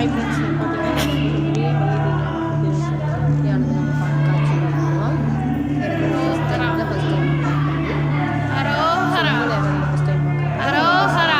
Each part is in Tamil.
ஹாய் ஃப்ரெண்ட்ஸ், பார்த்தீங்கன்னா பெரிய கல்யாணத்தை நம்ம பார்க்க காட்சி பார்க்கலாம். எனக்கு ஃபஸ்ட் டைம் தான் ஃபஸ்ட் டைம் பார்க்குறது. ஃபஸ்ட் டைம்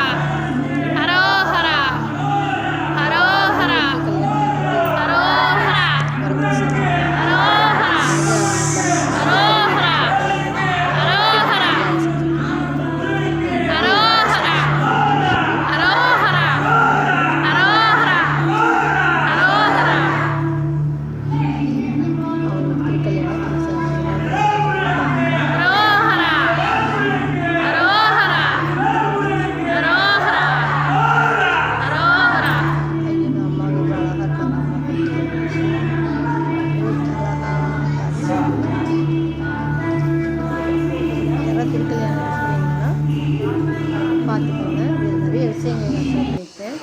பார்த்துக்கோங்க. இது நிறைய விஷயங்கள் நான் சொல்லியிருக்கேன்.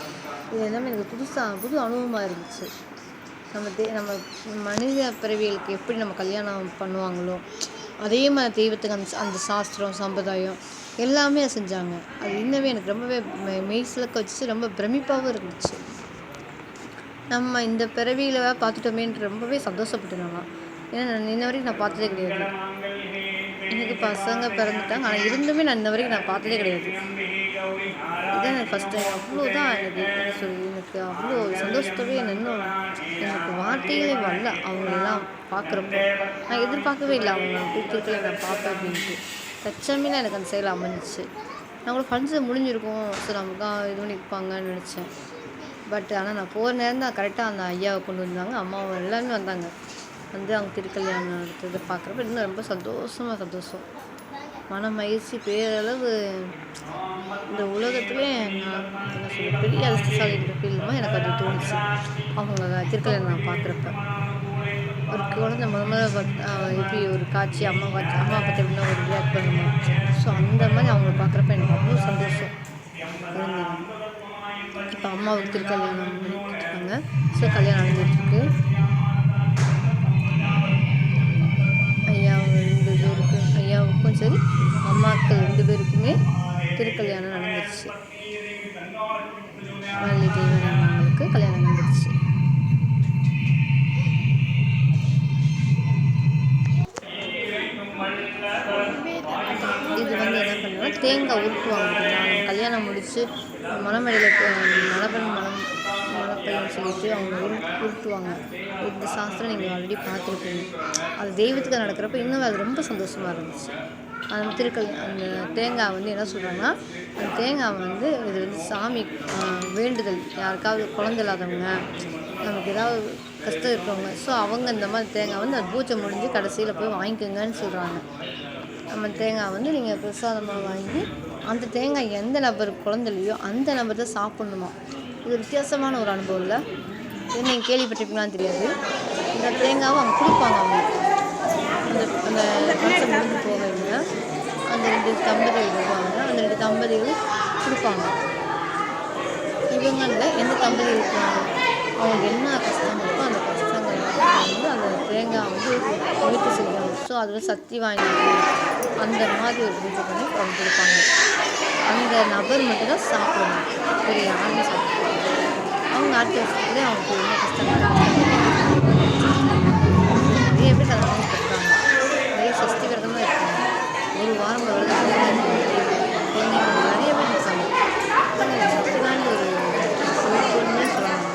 இது எல்லாமே எனக்கு புது அனுபவமாக இருந்துச்சு. நம்ம மனித பிறவிகளுக்கு எப்படி நம்ம கல்யாணம் பண்ணுவாங்களோ அதே மாதிரி தெய்வத்துக்கு அந்த சாஸ்திரம் சம்பிரதாயம் எல்லாமே செஞ்சாங்க. அது இன்னமே எனக்கு ரொம்பவே மெய்சிலக்க வச்சு ரொம்ப பிரமிப்பாகவும் இருந்துச்சு. நம்ம இந்த பிறவியில் பார்த்துட்டோமேன்னு ரொம்பவே சந்தோஷப்பட்டேன் நான். ஏன்னா இன்ன வரைக்கும் நான் பார்த்ததே கிடையாது. எனக்கு பசங்க பிறந்துட்டாங்க, ஆனால் இருந்துமே நான் இன்ன வரைக்கும் நான் பார்த்ததே கிடையாது. இதான் எனக்கு ஃபஸ்ட் டைம். அவ்வளோதான் எனக்கு அவ்வளோ சந்தோஷத்தோடய இன்னும் எனக்கு வார்த்தைகளே வரல. அவங்களெல்லாம் பார்க்குறப்போ நான் எதிர்பார்க்கவே இல்லை அவங்க வீட்டுக்களை நான் பார்ப்பேன் அப்படின்ட்டு. தச்சமே எனக்கு அந்த செயல் அமைஞ்சிச்சு. நான் கூட ஃபங்க்ஷன் முடிஞ்சிருக்கும், ஸோ நமக்கு இது பண்ணி இருப்பாங்கன்னு நினச்சேன். பட் ஆனால் நான் போகிற நேரம் தான் கரெக்டாக அந்த ஐயாவை கொண்டு வந்தாங்க. அம்மாவும் எல்லாருமே வந்தாங்க. வந்து அவங்க திருக்கல்யாணம் நடத்துறதை பார்க்குறப்ப இன்னும் ரொம்ப சந்தோஷம். மன மகிழ்ச்சி பேரளவு. இந்த உலகத்துலேயே நான் என்ன சொல்ல பெரிய அதிர்ஷ்டசாலின்ற ஃபீல்மாக எனக்கு அது தோணுச்சு. அவங்க திருக்கல்யாணம் நான் பார்க்குறப்ப ஒரு குழந்தை முதல்ல எப்படி ஒரு காட்சி அம்மா பார்த்து எப்படின்னா ஒரு ரியாக்ட் பண்ணணும். ஸோ அந்த மாதிரி அவங்கள பார்க்குறப்ப எனக்கு அவ்வளோ சந்தோஷம் இருந்தது. இப்போ அம்மாவுக்கு திருக்கல்யாணம் பண்ணிட்டுருக்காங்க. ஸோ கல்யாணம் நடந்துகிட்ருக்கு. ஐயாவுக்கும் சரி அம்மாக்கள் 2 பேருக்குமே திருக்கல்யாணம் நடந்துருச்சு. வள்ளி தேவனாங்களுக்கு கல்யாணம் நடந்துருச்சு. இது வந்து என்ன பண்ணுவோம்னா தேங்காய் உருட்டுவாங்க. கல்யாணம் முடித்து மணமேடையில் மணப்பையன்னு சொல்லிட்டு அவங்க உருட்டுவாங்க. இந்த சாஸ்திரம் நீங்கள் ஆல்ரெடி பார்த்துருப்பீங்க. அது தெய்வத்துக்கு நடக்கிறப்ப இன்னும் அது ரொம்ப சந்தோஷமாக இருந்துச்சு. அந்த தேங்காய் வந்து என்ன சொல்கிறாங்கன்னா, அந்த தேங்காய் வந்து இது வந்து சாமி வேண்டுதல், யாருக்காவது குழந்தை இல்லாதவங்க, நமக்கு ஏதாவது கஷ்டம் இருக்கிறவங்க, ஸோ அவங்க இந்த மாதிரி தேங்காய் வந்து அது பூஜை முடிஞ்சு கடைசியில் போய் வாங்கிக்கோங்கன்னு சொல்கிறாங்க. நம்ம தேங்காய் வந்து நீங்கள் பிரசாதமாக வாங்கி அந்த தேங்காய் எந்த நபருக்கு குழந்தை இல்லையோ அந்த நபர் தான் சாப்பிட்ணுமா. இது வித்தியாசமான ஒரு அனுபவம் இல்லை. இது நீங்கள் கேள்விப்பட்டிருப்பீங்களான்னு தெரியாது. இந்த தேங்காவை அவங்க கொடுப்பாங்க. அவங்களுக்கு அந்த ஃபங்க்ஷன் முடிஞ்சு போகிறவங்க அந்த 2 தம்பதிகள் வருவாங்க. அந்த 2 தம்பதிகள் கொடுப்பாங்க. இவங்களில் எந்த தம்பதிகள் இருக்கிறாங்க, அவங்களுக்கு என்ன கஷ்டம் இருக்கோ அந்த கஷ்டங்கள் வந்து அந்த தேங்காய் வந்து நிவர்த்தி செய்யணும். ஸோ அதில் சக்தி வாங்கிட்டு அந்த மாதிரி ஒரு பூஜை பண்ணி அவங்க கொடுப்பாங்க. அந்த நபர் மட்டும்தான் சாப்பிடணும், வேறு யாருமே சாப்பிடுவாங்க. அவங்க அடுத்த வருஷத்துலேயே அவங்களுக்கு என்ன கஷ்டம் நிறைய பேர் அதை வந்து கொடுக்குறாங்க. நிறைய சஷ்டி விரதமாக இருக்காங்க. ஒரு வாரம் விரதம் குழந்தைங்க நிறைய பேர் இருக்காங்க. சக்தி வாய்ந்த ஒரு பொருள்னே சொல்லுவாங்க.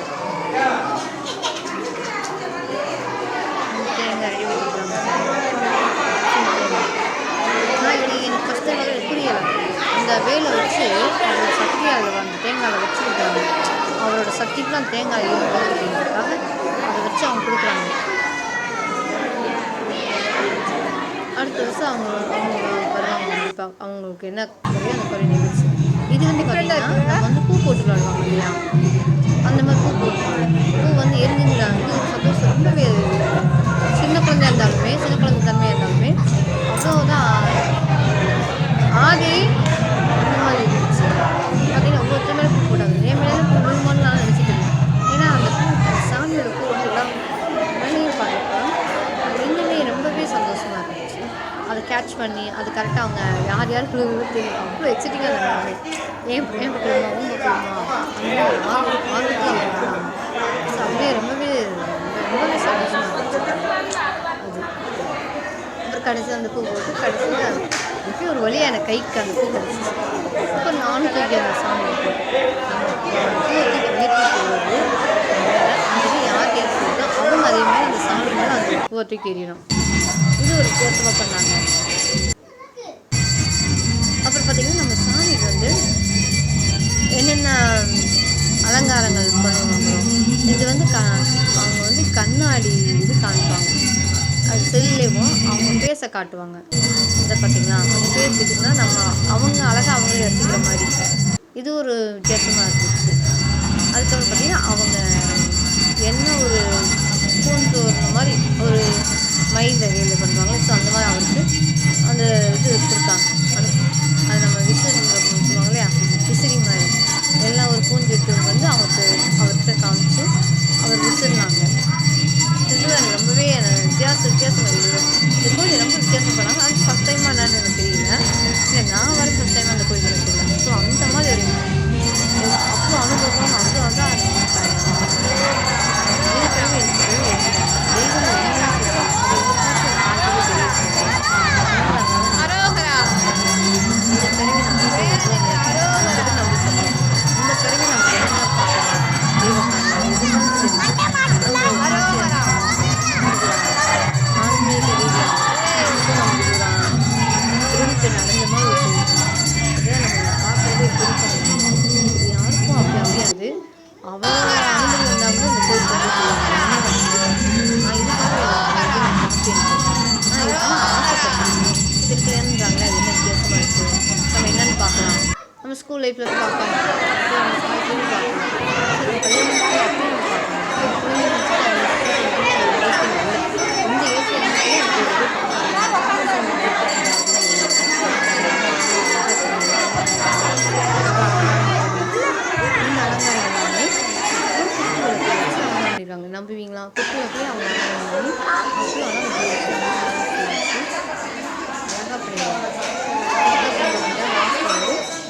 தேங்காய் ரெடி பண்ணிக்கிறாங்க. ஆனால் எனக்கு ஃபஸ்ட் டைம் புரியலை. அந்த வேலை வச்சு அவரோட சக்தி அதில் அந்த தேங்காயில் வச்சுருக்காங்க. அவரோட சக்திக்கெலாம் தேங்காய் இருக்கும் அப்படின்றதுக்காக அதை வச்சு அவங்க கொடுக்குறாங்க. அடுத்த வருஷம் அவங்க வருவாங்க. கண்டிப்பாக அவங்களுக்கு என்ன குறையோ அந்த குறை நிகழ்ச்சி. இது வந்து பார்த்தீங்கன்னா நம்ம வந்து பூ போட்டு விளாடுவாங்க இல்லையா, அந்த மாதிரி பூ போட்டுருவாங்க. பூ வந்து எரிஞ்சுங்கிறாங்க. சந்தோஷம் ரொம்பவே சின்ன குழந்தையாக இருந்தாலுமே சின்ன குழந்தை தன்மையாக இருந்தாலுமே அவ்வளோதான் ஆதி அந்த மாதிரி இருந்துச்சு. பார்த்தீங்கன்னா ஒவ்வொருத்தர் மேலே பூ போட்டாங்க. என் மேலே பூ விழுமான்னு நான் நினச்சிட்டு இருந்தேன். ஏன்னா அந்த பூ சாமியோட பூ வந்து எல்லாம் மேலேயும் பார்க்குறப்ப அது இன்னுமே ரொம்பவே சந்தோஷமாக இருந்துச்சு. அதை கேட்ச் பண்ணி அது கரெக்டாக அவங்க யார் தெரியும். அவ்வளோ எக்ஸைட்டிங்காக இருந்தாங்க. ஏன் பக்கமா உங்கள் பக்கமா அந்த ஆர்வத்தில் அவங்க கடைசி அந்த பூ போட்டு கடைசியில் எப்பயும் ஒரு வழியாக எனக்கு கைக்கு அந்த பூ கிடச்சிச்சு. அப்போ நானும் தூக்கி அந்த சாமி நம்ம பூவை தூக்கி வீட்டுக்கு போடுறது அதுவே யார் கைக்கு போகுதோ அவங்க அதே மாதிரி அந்த சாமி மேலே அந்த பூவை தூக்கி எறியணும். இது ஒரு வித்தியாசமாக பண்ணாங்க. அப்புறம் பார்த்திங்கன்னா நம்ம சாமிக்கு வந்து என்னென்ன அலங்காரங்கள் பண்ணுவாங்க. இது வந்து அவங்க வந்து கண்ணாடி இது காமிப்பாங்க. அது செல்லேவும் அவங்க ஃபேஸை காட்டுவாங்க. இதை பார்த்திங்களா அவங்க ஃபேஸ் இதுன்னா நம்ம அவங்க அழகாக அவங்களே ரசிக்கிற மாதிரி இது ஒரு வித்தியாசமாக இருந்துச்சு. அதுக்கப்புறம் பார்த்திங்கன்னா அவங்க என்ன ஒரு பூந்தோறுன மாதிரி ஒரு மயில் வகையில் பண்ணுவாங்க. ஸோ அந்த மாதிரி அவருக்கு அந்த இது கொடுத்தாங்க. அது நம்ம சொல்லுவாங்க இல்லையா, விசிறி மாதிரி எல்லாம் ஒரு பூஞ்செட்டு வந்து அவர்கிட்ட காமிச்சு அவர் விசிறினாங்க. இது ரொம்பவே வித்தியாசமாக இருக்குது. இந்த கோயில் ரொம்ப வித்தியாசம் பண்ணாங்க. அது ஃபஸ்ட் டைமாக என்னன்னு எனக்கு தெரியல. இல்லை நான் வர ஃபஸ்ட் டைமாக அந்த கோயில் எனக்கு தெரியல. ஸோ அந்த மாதிரி ஒரு அவ்வளோ அனுபவம் அவ்வளோ அதான் நம்ம ஸ்கூல் லைஃப்பில் பார்க்கலாம். நம்புவீங்களா? குட்டில போய் அவங்க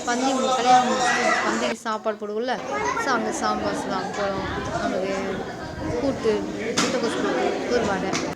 பந்தி கல்யாணம் பந்திக்கு சாப்பாடு போடுவோம்ல. ஸோ அங்கே சாம்பார், அப்பளம், நமக்கு கூட்டு, முட்டைக்கோஸ் கூட்டு, ஒரு வடை